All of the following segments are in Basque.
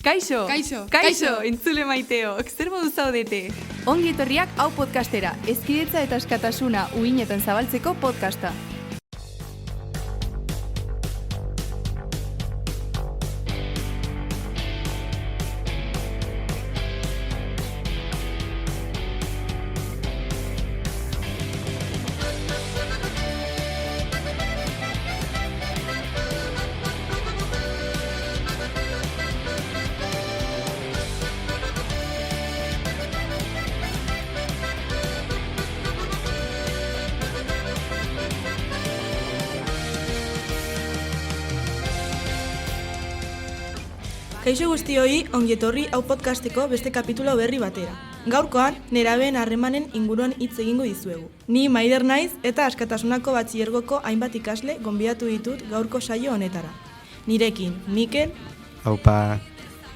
Kaixo! Kaixo! Kaixo! Entzule maiteok, zer modu zaudete? Ongi etorriak hau podcastera, hezkidetza eta askatasuna uhinetan zabaltzeko podcasta. Kaixo guztioi, ongietorri hau podcasteko beste kapitulo berri batera. Gaurkoan, nerabeen harremanen inguruan hitz egingo dizuegu. Ni Maider naiz eta askatasunako batxilergoko hainbat ikasle gonbidatu ditut gaurko saio honetara. Nirekin, Mikel, Aupa,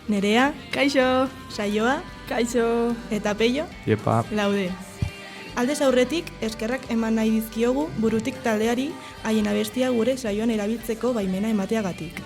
Nerea, Kaixo! Saioa, Kaixo! eta Peio, Iepa, laude. Aldez aurretik, eskerrak eman nahi dizkiogu burutik taldeari haien abestia gure saioan erabiltzeko baimena emateagatik.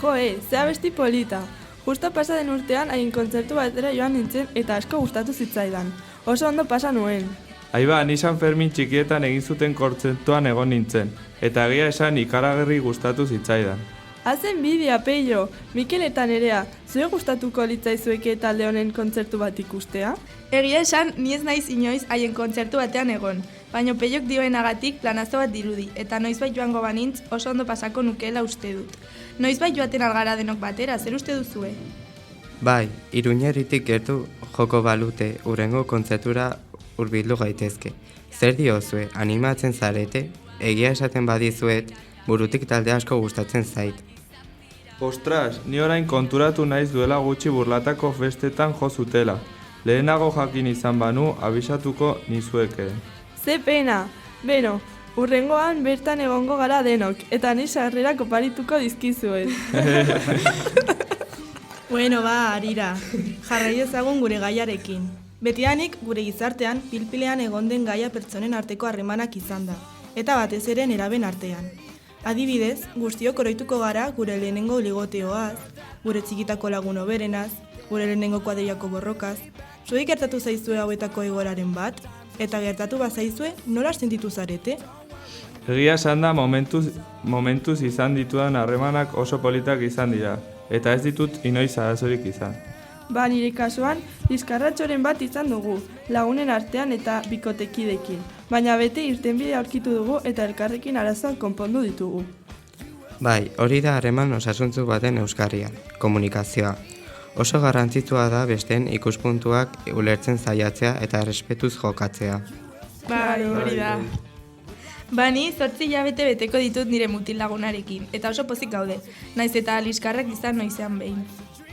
Joe, ze abesti polita. Justo pasa den urtean hain kontzertu batera joan nintzen eta asko gustatu zitzaidan. Oso ondo pasa nuen. Aiba, ni San Fermin txikietan egin zuten kontzertuan egon nintzen, eta egia esan ikaragarri gustatu zitzaidan. Hazen bidea, Peio, Mikel eta Nerea, zure gustatuko litzaizueke talde honen kontzertu bat ikustea? Egia esan, ni ez naiz inoiz haien kontzertu batean egon, baina Peiok dioenagatik planazo bat dirudi, eta noizbait joango banintz oso ondo pasako nukeela uste dut. Noizbait joaten algara denok batera, zer uste duzue? Bai, Iruñerritik gertu joko balute urrengo kontzertura hurbildu gaitezke. Zer diozue, animatzen zarete? Egia esaten badizuet, burutik talde asko gustatzen zait. Ostras, ni orain konturatu naiz duela gutxi burlatako festetan jo zutela. Lehenago jakin izan banu, abisatuko nizueke. Ze pena! Beno, urrengoan bertan egongo gara denok, eta ni sarrerak oparituko dizkizuet. Bueno, harira. Jarrai ezagun gure gaiarekin. Betidanik gure gizartean pilpilean egon den gaia pertsonen arteko harremanak izan da, eta batez ere neraben artean. Adibidez, guztiok oroituko gara gure lehenengo ligoteoaz, gure txikitako lagun oberenaz, gure lehenengo kuadrillako borrokaz. Zuei gertatu zaizue hauetako egoraren bat, eta gertatu bazaizue nola sentitu zarete? Egia esan da momentuz izan ditudan harremanak oso politak izan dira, eta ez ditut inoiz arazorik izan. Ba, nire kasuan, liskarratxoren bat izan dugu, lagunen artean eta bikotekidekin. Baina bete irtenbidea aurkitu dugu eta elkarrekin arazoak konpondu ditugu. Bai, hori da harreman osasuntzu baten euskarria, komunikazioa. Oso garrantzitsua da besteen ikuspuntuak ulertzen saiatzea eta errespetuz jokatzea. Bai, hori da. Bani, 8 hilabete beteko ditut nire mutil lagunarekin, eta oso pozik gaude, naiz eta liskarrak izan noizean behin.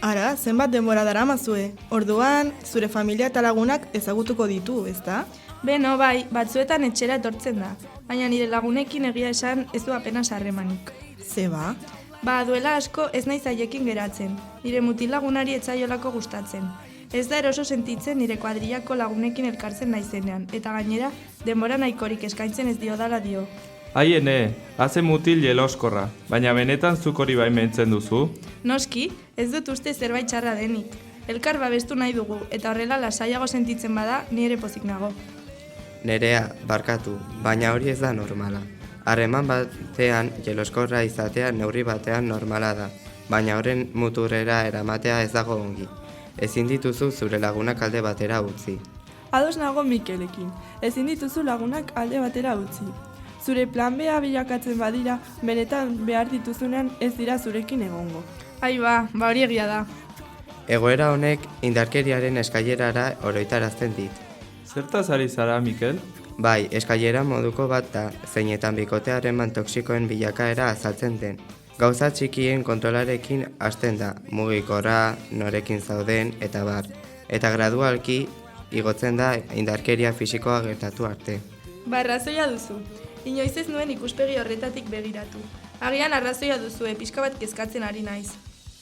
Ara, zenbat denbora daramazue? Orduan, zure familia eta lagunak ezagutuko ditu, ezta? Beno, bai, batzuetan etxera etortzen da, baina nire lagunekin egia esan ez du apenas harremanik. Zeba? Ba, duela asko ez naiz haiekin geratzen, nire mutil lagunari etzaiolako gustatzen. Ez da eroso sentitzen nire kuadrillako lagunekin elkartzen naizenean, eta gainera, denbora nahikorik eskaintzen ez diodala dio. Haiene, haze mutil jeloskorra, baina benetan zuk hori baimentzen duzu? Noski, ez dut uste zerbait txarra denik. Elkar babestu nahi dugu, eta horrela lasaiago sentitzen bada, ni ere pozik nago. Nerea, barkatu, baina hori ez da normala. Harreman batean jeloskorra izatea neurri batean normala da, baina horren muturrera eramatea ez dago ongi. Ezin dituzu zure lagunak alde batera utzi. Ados nago Mikelekin, ezin dituzu lagunak alde batera utzi. Zure plan B-a bilakatzen badira, benetan behar dituzunean ez dira zurekin egongo. Ai ba, hori egia da. Egoera honek indarkeriaren eskailerara oroitarazten dit. Zertaz ari zara, Mikel? Bai, eskailera moduko bat da, zeinetan bikote harreman toxikoen bilakaera azaltzen den. Gauza txikien kontrolarekin hasten da, mugikorra, norekin zauden, eta bar. Eta gradualki igotzen da indarkeria fisikoa gertatu arte. Ba, arrazoia duzu. Inoiz ez nuen ikuspegi horretatik begiratu. Agian arrazoia duzue, pixka bat kezkatzen ari naiz.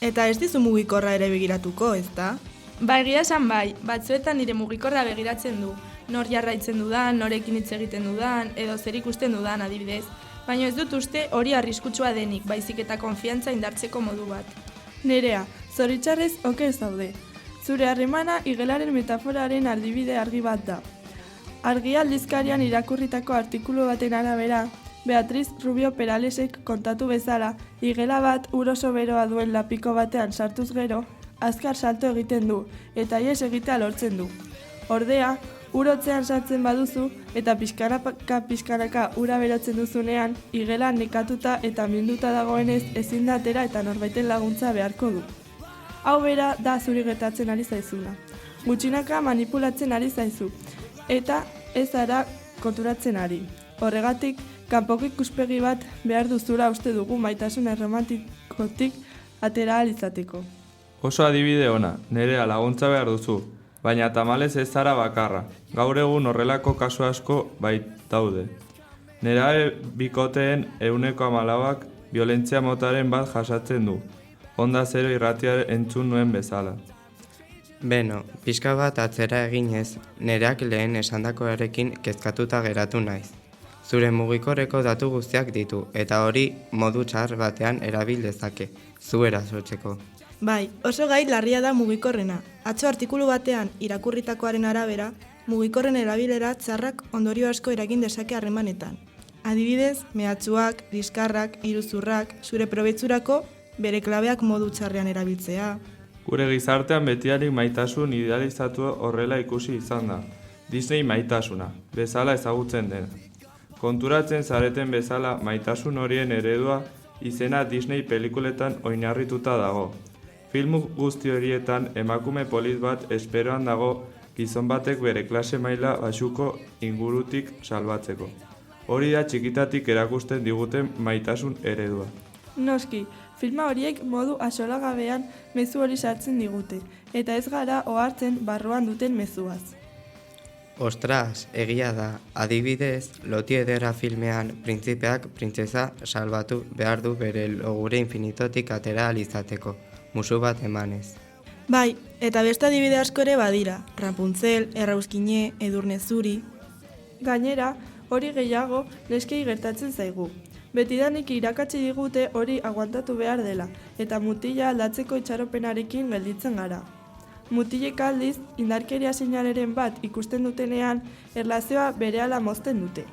Eta ez dizu mugikorra ere begiratuko, ezta? Ba, egia esan bai, batzuetan nire mugikorra begiratzen du. Nor jarraitzen dudan, norekin hitz egiten dudan, edo zer ikusten dudan adibidez. Baina ez dut uste hori arriskutsua denik, baizik eta konfiantza indartzeko modu bat. Nerea, Zoritxarrez oker zaude. Zure harremana igelaren metaforaren adibide argi bat da. Argia aldizkarian irakurritako artikulu baten arabera, Beatriz Rubio Peralesek kontatu bezala, igela bat ur oso beroa duen lapiko batean sartuz gero, azkar salto egiten du, eta ihes egitea lortzen du. Ordea, ur hotzean sartzen baduzu, eta pixkanaka ura berotzen duzunean, igela nekatuta eta minduta dagoenez ezin da atera eta norbaiten laguntza beharko du. Hau bera da zuri gertatzen ari zaizuna. Gutxinaka manipulatzen ari zaizu, eta ez ara konturatzen ari. Horregatik, kanpoko ikuspegi bat behar duzula uste dugu maitasun erromantikotik atera ahal izateko. Oso adibide ona, nerea laguntza behar duzu, baina tamalez ez zara bakarra. Gaur egun horrelako kasu asko baitaude. Nerabe bikoteen 14%ak violentzia motaren bat jasatzen du. Onda Zero irratia entzun nuen bezala. Beno, pixka bat atzera eginez, nereak lehen esandakoarekin kezkatuta geratu naiz. Zure mugikorreko datu guztiak ditu, eta hori modu txar batean erabil dezake, zu erasotzeko. Bai, oso gai larria da mugikorrena. Atzo artikulu batean irakurritakoaren arabera, mugikorren erabilera txarrak ondorio asko eragin dezake harremanetan. Adibidez, mehatxuak, liskarrak, iruzurrak, zure probetzurako bere klabeak modu txarrean erabiltzea. Gure gizartean betiarik maitasun idealizatu horrela ikusi izan da. Disney maitasuna, bezala ezagutzen dena. Konturatzen zareten bezala maitasun horien eredua izena Disney pelikuletan oinarrituta dago. Film guzti horietan emakume polit bat esperoan dago gizon batek bere klase maila baxuko ingurutik salbatzeko. Hori da txikitatik erakusten diguten maitasun eredua. Noski, filma horiek modu axolagabean mezu hori sartzen digute, eta ez gara ohartzen barruan duten mezuaz. Ostras, egia da, adibidez, Loti Ederra filmean printzipeak printzesa salbatu behar du bere logure infinitotik atera alizateko, musu bat emanez. Bai, eta beste adibide asko ere badira, Rapunzel, Errauskine, Edurne Zuri. Gainera, hori gehiago neskei gertatzen zaigu. Betidanik irakatsi digute hori aguantatu behar dela, eta mutila aldatzeko itxaropenarekin gelditzen gara. Mutilek aldiz, indarkeria seinaleren bat ikusten dutenean, erlazioa berehala mozten dute.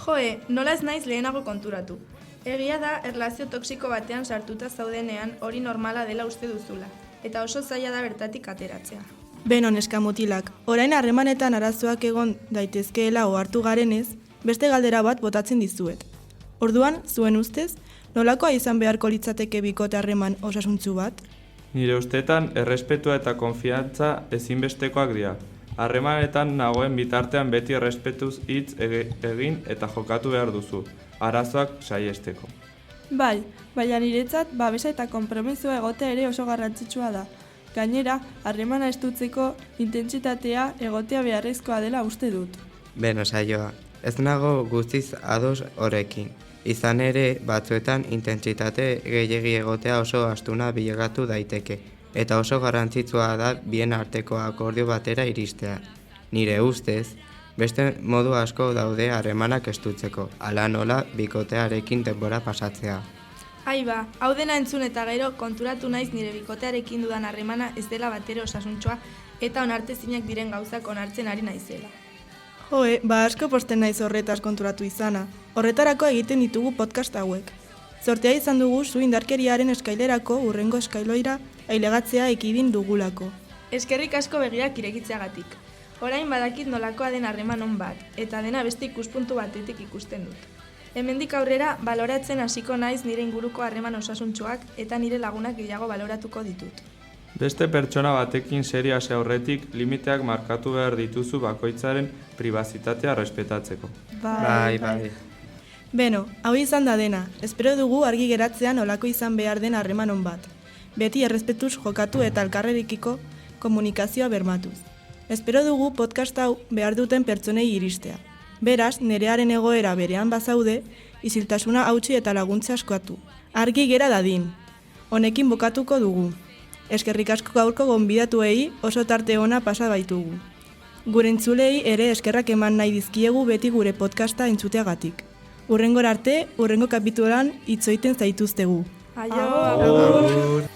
Joe, nola ez naiz lehenago konturatu. Egia da, erlazio toksiko batean sartuta zaudenean hori normala dela uste duzula, eta oso zaila da bertatik ateratzea. Beno, neska mutilak, orain harremanetan arazoak egon daitezkeela ohartu garenez, beste galdera bat botatzen dizuet. Orduan, zuen ustez, nolakoa izan beharko litzateke bikote harreman osasuntsu bat? Nire ustetan, errespetua eta konfiantza ezinbestekoak dira. Harremanetan nagoen bitartean beti errespetuz hitz egin eta jokatu behar duzu, arazoak saihesteko. Bai, baina niretzat babesa eta konpromisoa egotea ere oso garrantzitsua da. Gainera, harremana estutzeko intentsitatea egotea beharrezkoa dela uste dut. Beno, saioa, ez nago guztiz ados horrekin. Izan ere, batzuetan intentsitate gehiegi egotea oso astuna bilegatu daiteke, eta oso garrantzitsua da bien arteko akordio batera iristea. Nire ustez, beste modu asko daude harremanak estutzeko, hala nola bikotearekin denbora pasatzea. Aiba, hau dena entzun eta gero konturatu naiz nire bikotearekin dudan harremana ez dela batere osasuntxoa eta onartezinak diren gauzak onartzen ari naizela. Joe, asko posten naiz horretaz konturatu izana. Horretarako egiten ditugu podcast hauek. Zortea izan dugu zu indarkeriaren eskailerako urrengo eskailoira ailegatzea ekidin dugulako. Eskerrik asko begiak irekitzeagatik. Orain badakit nolakoa den harreman on bat, eta dena beste ikuspuntu batetik ikusten dut. Hemendik aurrera baloratzen hasiko naiz nire inguruko harreman osasuntsuak eta nire lagunak gehiago baloratuko ditut. Beste pertsona batekin seria hasi aurretik limiteak markatu behar dituzu bakoitzaren pribazitatea respetatzeko. Bai. Beno, hau izan da dena. Espero dugu argi geratzean olako izan behar den harreman on bat. Beti errespetuz jokatu eta elkarrerekiko komunikazioa bermatuz. Espero dugu podcast hau behar duten pertsonei iristea. Beraz, nerearen egoera berean bazaude, isiltasuna hautsi eta laguntza askoatu. Argi gera dadin. Honekin bokatuko dugu. Eskerrik asko gaurko gonbidatuei oso tarte ona pasa baitugu. Gure entzulei ere eskerrak eman nahi dizkiegu beti gure podcasta entzuteagatik. Hurrengor arte, hurrengo kapitulan itzoiten zaituztegu. Aio! Agur!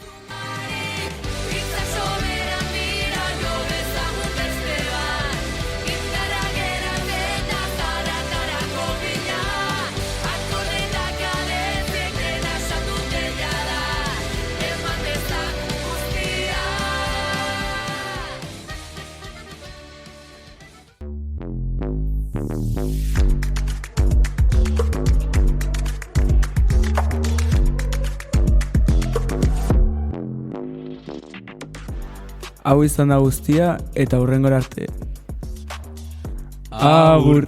Hau izan da guztia eta hurrengora arte. Agur!